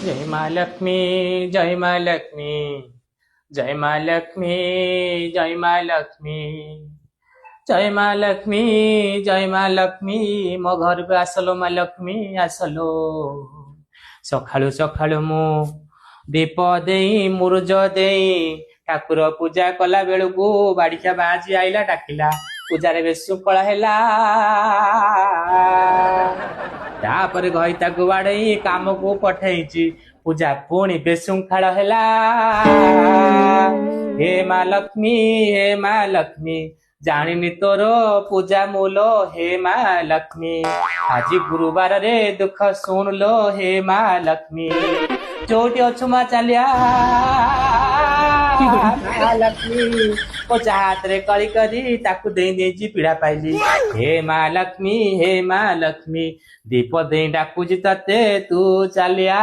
जय माँ लक्ष्मी, जय माँ लक्ष्मी, जय माँ लक्ष्मी, जय माँ लक्ष्मी, जय माँ लक्ष्मी, जय माँ लक्ष्मी, मो घर को आसलो माँ लक्ष्मी आसलो। सखाळु सखाळु मु दीप देई मुरुज देई ठाकुर पूजा कला बेलू बाड़िया बाजी आईला डाकिला पूजार बेशृंखला हैला। तापर घईता बाड़ई काम को पठेची पूजा पुणी बेशृंखला हैला। हे माँ लक्ष्मी, हे माँ लक्ष्मी, जानिनी तोर पूजा मूलो हे माँ लक्ष्मी। आज गुरुवार रे दुख सुन लो हे माँ लक्ष्मी। जोटी अच्छु माँ चलिया माँ लक्ष्मी पचा हाथ रे कली करी ताकू दे देजी पीड़ा पाइली। हे माँ लक्ष्मी, हे माँ लक्ष्मी, दीप दे डाकुजी तते तू चलिया।